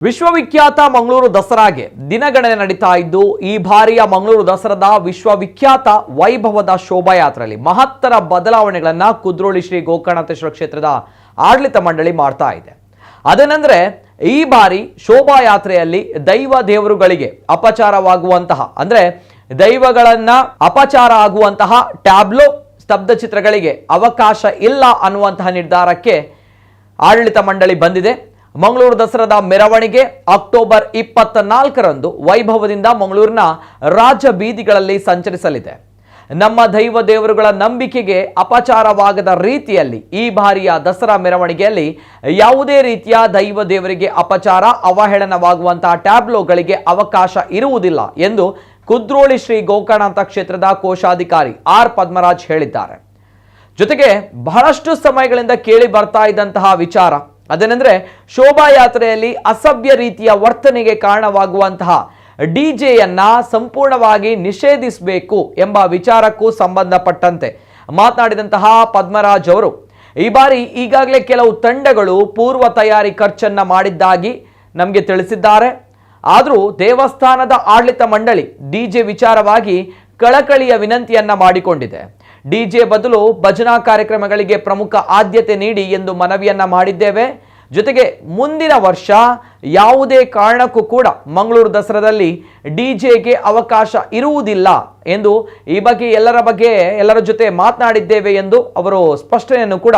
ವಿಶ್ವವಿಖ್ಯಾತ ಮಂಗಳೂರು ದಸರಾಗೆ ದಿನಗಣನೆ ನಡೀತಾ ಇದ್ದು ಈ ಬಾರಿಯ ಮಂಗಳೂರು ದಸರಾದ ವಿಶ್ವವಿಖ್ಯಾತ ವೈಭವದ ಶೋಭಾಯಾತ್ರೆಯಲ್ಲಿ ಮಹತ್ತರ ಬದಲಾವಣೆಗಳನ್ನು ಕುದ್ರೋಳಿ ಶ್ರೀ ಗೋಕರ್ಣೇಶ್ವರ ಕ್ಷೇತ್ರದ ಆಡಳಿತ ಮಂಡಳಿ ಮಾಡ್ತಾ ಇದೆ. ಅದೇನೆಂದರೆ ಈ ಬಾರಿ ಶೋಭಾಯಾತ್ರೆಯಲ್ಲಿ ದೈವ ದೇವರುಗಳಿಗೆ ಅಪಚಾರವಾಗುವಂತಹ ಅಂದ್ರೆ ದೈವಗಳನ್ನ ಅಪಚಾರ ಆಗುವಂತಹ ಟ್ಯಾಬ್ಲೋ ಸ್ತಬ್ಧ ಚಿತ್ರಗಳಿಗೆ ಅವಕಾಶ ಇಲ್ಲ ಅನ್ನುವಂತಹ ನಿರ್ಧಾರಕ್ಕೆ ಆಡಳಿತ ಮಂಡಳಿ ಬಂದಿದೆ. ಮಂಗಳೂರು ದಸರಾದ ಮೆರವಣಿಗೆ ಅಕ್ಟೋಬರ್ 24ರಂದು ವೈಭವದಿಂದ ಮಂಗಳೂರಿನ ರಾಜ ಬೀದಿಗಳಲ್ಲಿ ಸಂಚರಿಸಲಿದೆ. ನಮ್ಮ ದೈವ ದೇವರುಗಳ ನಂಬಿಕೆಗೆ ಅಪಚಾರವಾಗದ ರೀತಿಯಲ್ಲಿ ಈ ಬಾರಿಯ ದಸರಾ ಮೆರವಣಿಗೆಯಲ್ಲಿ ಯಾವುದೇ ರೀತಿಯ ದೈವ ದೇವರಿಗೆ ಅಪಚಾರ ಅವಹೇಳನವಾಗುವಂತಹ ಟ್ಯಾಬ್ಲೋಗಳಿಗೆ ಅವಕಾಶ ಇರುವುದಿಲ್ಲ ಎಂದು ಕುದ್ರೋಳಿ ಶ್ರೀ ಗೋಕರ್ಣನಾಥ ಕ್ಷೇತ್ರದ ಕೋಶಾಧಿಕಾರಿ ಆರ್ ಪದ್ಮರಾಜ್ ಹೇಳಿದ್ದಾರೆ. ಜೊತೆಗೆ ಬಹಳಷ್ಟು ಸಮಯಗಳಿಂದ ಕೇಳಿ ಬರ್ತಾ ಇದ್ದಂತಹ ವಿಚಾರ ಅದೇನೆಂದ್ರೆ ಶೋಭಾಯಾತ್ರೆಯಲ್ಲಿ ಅಸಭ್ಯ ರೀತಿಯ ವರ್ತನೆಗೆ ಕಾರಣವಾಗುವಂತಹ ಡಿಜೆಯನ್ನ ಸಂಪೂರ್ಣವಾಗಿ ನಿಷೇಧಿಸಬೇಕು ಎಂಬ ವಿಚಾರಕ್ಕೂ ಸಂಬಂಧಪಟ್ಟಂತೆ ಮಾತನಾಡಿದಂತಹ ಪದ್ಮರಾಜ್ ಅವರು ಈ ಬಾರಿ ಈಗಾಗಲೇ ಕೆಲವು ತಂಡಗಳು ಪೂರ್ವ ತಯಾರಿ ಖರ್ಚನ್ನ ಮಾಡಿದ್ದಾಗಿ ನಮಗೆ ತಿಳಿಸಿದ್ದಾರೆ. ಆದರೂ ದೇವಸ್ಥಾನದ ಆಡಳಿತ ಮಂಡಳಿ ಡಿಜೆ ವಿಚಾರವಾಗಿ ಕಳಕಳಿಯ ವಿನಂತಿಯನ್ನ ಮಾಡಿಕೊಂಡಿದೆ. ಡಿಜೆ ಬದಲು ಭಜನಾ ಕಾರ್ಯಕ್ರಮಗಳಿಗೆ ಪ್ರಮುಖ ಆದ್ಯತೆ ನೀಡಿ ಎಂದು ಮನವಿಯನ್ನ ಮಾಡಿದ್ದೇವೆ. ಜೊತೆಗೆ ಮುಂದಿನ ವರ್ಷ ಯಾವುದೇ ಕಾರಣಕ್ಕೂ ಕೂಡ ಮಂಗಳೂರು ದಸರಾದಲ್ಲಿ ಡಿಜೆಗೆ ಅವಕಾಶ ಇರುವುದಿಲ್ಲ ಎಂದು ಈ ಬಗ್ಗೆ ಎಲ್ಲರ ಜೊತೆ ಮಾತನಾಡಿದ್ದೇವೆ ಎಂದು ಅವರು ಸ್ಪಷ್ಟನೆಯನ್ನು ಕೂಡ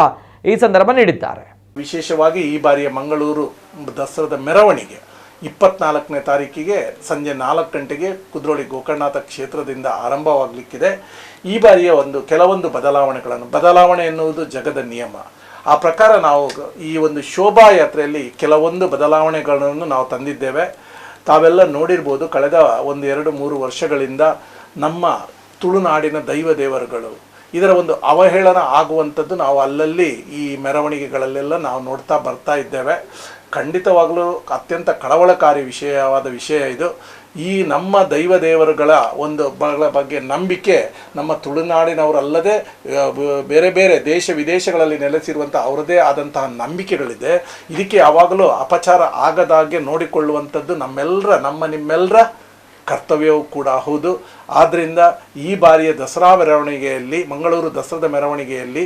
ಈ ಸಂದರ್ಭ ನೀಡಿದ್ದಾರೆ. ವಿಶೇಷವಾಗಿ ಈ ಬಾರಿಯ ಮಂಗಳೂರು ದಸರಾದ ಮೆರವಣಿಗೆ 24ನೇ ತಾರೀಕಿಗೆ ಸಂಜೆ 4 ಗಂಟೆಗೆ ಕುದ್ರೋಳಿ ಗೋಕರ್ಣನಾಥ ಕ್ಷೇತ್ರದಿಂದ ಆರಂಭವಾಗಲಿಕ್ಕಿದೆ. ಈ ಬಾರಿಯ ಕೆಲವೊಂದು ಬದಲಾವಣೆ ಎನ್ನುವುದು ಜಗದ ನಿಯಮ. ಆ ಪ್ರಕಾರ ನಾವು ಈ ಒಂದು ಶೋಭಾಯಾತ್ರೆಯಲ್ಲಿ ಕೆಲವೊಂದು ಬದಲಾವಣೆಗಳನ್ನು ನಾವು ತಂದಿದ್ದೇವೆ. ತಾವೆಲ್ಲ ನೋಡಿರ್ಬೋದು, ಕಳೆದ 1-2-3 ವರ್ಷಗಳಿಂದ ನಮ್ಮ ತುಳುನಾಡಿನ ದೈವ ದೇವರುಗಳು ಇದರ ಒಂದು ಅವಹೇಳನ ಆಗುವಂಥದ್ದು ನಾವು ಅಲ್ಲಲ್ಲಿ ಈ ಮೆರವಣಿಗೆಗಳಲ್ಲೆಲ್ಲ ನಾವು ನೋಡ್ತಾ ಬರ್ತಾ ಇದ್ದೇವೆ. ಖಂಡಿತವಾಗಲೂ ಅತ್ಯಂತ ಕಳವಳಕಾರಿ ವಿಷಯವಾದ ವಿಷಯ ಇದು. ಈ ನಮ್ಮ ದೈವ ದೇವರುಗಳ ಒಂದು ಬಗ್ಗೆ ನಂಬಿಕೆ ನಮ್ಮ ತುಳುನಾಡಿನವರಲ್ಲದೆ ಬೇರೆ ಬೇರೆ ದೇಶ ವಿದೇಶಗಳಲ್ಲಿ ನೆಲೆಸಿರುವಂಥ ಅವರದೇ ಆದಂತಹ ನಂಬಿಕೆಗಳಿದೆ. ಇದಕ್ಕೆ ಯಾವಾಗಲೂ ಅಪಚಾರ ಆಗದಾಗೆ ನೋಡಿಕೊಳ್ಳುವಂಥದ್ದು ನಿಮ್ಮೆಲ್ಲರ ಕರ್ತವ್ಯವೂ ಕೂಡ ಹೌದು. ಆದ್ದರಿಂದ ಈ ಬಾರಿಯ ದಸರಾ ಮೆರವಣಿಗೆಯಲ್ಲಿ, ಮಂಗಳೂರು ದಸರಾದ ಮೆರವಣಿಗೆಯಲ್ಲಿ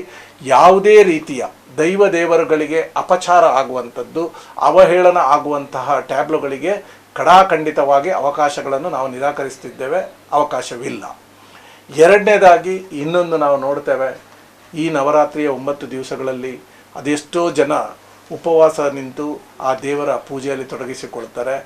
ಯಾವುದೇ ರೀತಿಯ ದೈವ ದೇವರುಗಳಿಗೆ ಅಪಚಾರ ಆಗುವಂಥದ್ದು, ಅವಹೇಳನ ಆಗುವಂತಹ ಟ್ಯಾಬ್ಲೋಗಳಿಗೆ ಖಂಡಿತವಾಗಿ ಅವಕಾಶಗಳನ್ನು ನಾವು ನಿರಾಕರಿಸ್ತಿದ್ದೇವೆ, ಅವಕಾಶವಿಲ್ಲ. ಎರಡನೇದಾಗಿ ಇನ್ನೊಂದು ನಾವು ನೋಡ್ತೇವೆ, ಈ ನವರಾತ್ರಿಯ 9 ದಿವಸಗಳಲ್ಲಿ ಅದೆಷ್ಟೋ ಜನ ಉಪವಾಸ ನಿಂತು ಆ ದೇವರ ಪೂಜೆಯಲ್ಲಿ ತೊಡಗಿಸಿಕೊಳ್ತಾರೆ.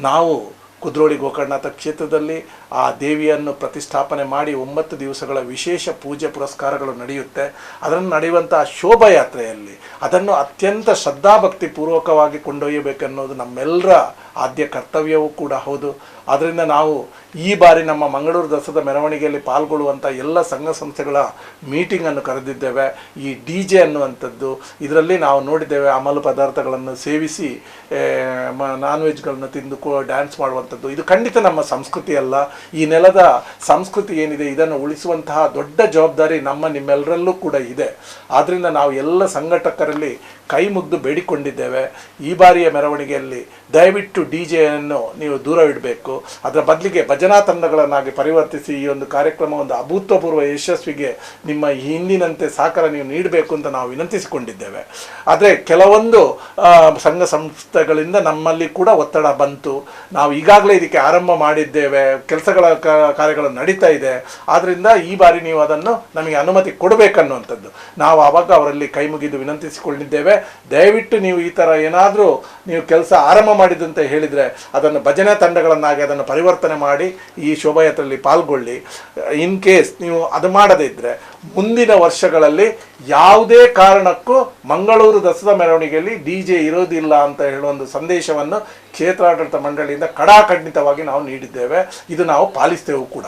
ನಾವು ಕುದ್ರೋಳಿ ಗೋಕರ್ಣನಾಥ ಕ್ಷೇತ್ರದಲ್ಲಿ ಆ ದೇವಿಯನ್ನು ಪ್ರತಿಷ್ಠಾಪನೆ ಮಾಡಿ 9 ದಿವಸಗಳ ವಿಶೇಷ ಪೂಜೆ ಪುರಸ್ಕಾರಗಳು ನಡೆಯುತ್ತೆ. ಅದನ್ನು ನಡೆಯುವಂತಹ ಶೋಭಾಯಾತ್ರೆಯಲ್ಲಿ ಅದನ್ನು ಅತ್ಯಂತ ಶ್ರದ್ಧಾಭಕ್ತಿ ಪೂರ್ವಕವಾಗಿ ಕೊಂಡೊಯ್ಯಬೇಕನ್ನೋದು ನಮ್ಮೆಲ್ಲರ ಆದ್ಯ ಕರ್ತವ್ಯವೂ ಕೂಡ ಹೌದು. ಆದ್ದರಿಂದ ನಾವು ಈ ಬಾರಿ ನಮ್ಮ ಮಂಗಳೂರು ದಸರಾದ ಮೆರವಣಿಗೆಯಲ್ಲಿ ಪಾಲ್ಗೊಳ್ಳುವಂಥ ಎಲ್ಲ ಸಂಘ ಸಂಸ್ಥೆಗಳ ಮೀಟಿಂಗನ್ನು ಕರೆದಿದ್ದೇವೆ. ಈ ಡಿಜೆ ಅನ್ನುವಂಥದ್ದು ಇದರಲ್ಲಿ ನಾವು ನೋಡಿದ್ದೇವೆ, ಅಮಲು ಪದಾರ್ಥಗಳನ್ನು ಸೇವಿಸಿ ನಾನ್ ವೆಜ್ಗಳನ್ನು ತಿಂದು ಡ್ಯಾನ್ಸ್ ಮಾಡುವಂಥದ್ದು. ಇದು ಖಂಡಿತ ನಮ್ಮ ಸಂಸ್ಕೃತಿ ಅಲ್ಲ. ಈ ನೆಲದ ಸಂಸ್ಕೃತಿ ಏನಿದೆ ಇದನ್ನು ಉಳಿಸುವಂತಹ ದೊಡ್ಡ ಜವಾಬ್ದಾರಿ ನಿಮ್ಮೆಲ್ಲರಲ್ಲೂ ಕೂಡ ಇದೆ. ಆದ್ದರಿಂದ ನಾವು ಎಲ್ಲ ಸಂಘಟಕರಲ್ಲಿ ಕೈ ಮುಗ್ದು ಬೇಡಿಕೊಂಡಿದ್ದೇವೆ, ಈ ಬಾರಿಯ ಮೆರವಣಿಗೆಯಲ್ಲಿ ದಯವಿಟ್ಟು ಡಿಜೆಯನ್ನು ನೀವು ದೂರವಿಡಬೇಕು. ಅದರ ಬದಲಿಗೆ ಭಜನಾ ತಂಡಗಳನ್ನಾಗಿ ಪರಿವರ್ತಿಸಿ ಈ ಒಂದು ಕಾರ್ಯಕ್ರಮ ಒಂದು ಅಭೂತಪೂರ್ವ ಯಶಸ್ವಿಗೆ ನಿಮ್ಮ ಹಿಂದಿನಂತೆ ಸಹಕಾರ ನೀವು ನೀಡಬೇಕು ಅಂತ ನಾವು ವಿನಂತಿಸಿಕೊಂಡಿದ್ದೇವೆ. ಆದರೆ ಕೆಲವೊಂದು ಸಂಘ ಸಂಸ್ಥೆಗಳಿಂದ ನಮ್ಮಲ್ಲಿ ಕೂಡ ಒತ್ತಡ ಬಂತು. ನಾವು ಈಗಾಗಲೇ ಇದಕ್ಕೆ ಆರಂಭ ಮಾಡಿದ್ದೇವೆ, ಕಾರ್ಯಗಳು ನಡೀತಾ ಇದೆ. ಆದ್ದರಿಂದ ಈ ಬಾರಿ ನೀವು ಅದನ್ನು ನಮಗೆ ಅನುಮತಿ ಕೊಡಬೇಕನ್ನುವಂಥದ್ದು ನಾವು ಆವಾಗ ಅವರಲ್ಲಿ ಕೈ ಮುಗಿದು ವಿನಂತಿಸಿಕೊಂಡಿದ್ದೇವೆ. ದಯವಿಟ್ಟು ನೀವು ಈ ಥರ ಏನಾದರೂ ನೀವು ಕೆಲಸ ಆರಂಭ ಮಾಡಿದಂತೆ ಹೇಳಿದರೆ ಅದನ್ನು ಭಜನಾ ತಂಡಗಳನ್ನಾಗಿ ಅದನ್ನು ಪರಿವರ್ತನೆ ಮಾಡಿ ಈ ಶೋಭಾಯಾತ್ರೆಯಲ್ಲಿ ಪಾಲ್ಗೊಳ್ಳಿ. ಇನ್ ಕೇಸ್ ನೀವು ಅದು ಮಾಡದೇ ಇದ್ದರೆ ಮುಂದಿನ ವರ್ಷಗಳಲ್ಲಿ ಯಾವುದೇ ಕಾರಣಕ್ಕೂ ಮಂಗಳೂರು ದಸರಾ ಮೆರವಣಿಗೆಯಲ್ಲಿ ಡಿಜೆ ಇರೋದಿಲ್ಲ ಅಂತ ಹೇಳುವ ಒಂದು ಸಂದೇಶವನ್ನು ಕ್ಷೇತ್ರಾಡಳಿತ ಮಂಡಳಿಯಿಂದ ಖಂಡಿತವಾಗಿ ನಾವು ನೀಡಿದ್ದೇವೆ. ಇದು ನಾವು ಪಾಲಿಸ್ತೇವೆ ಕೂಡ.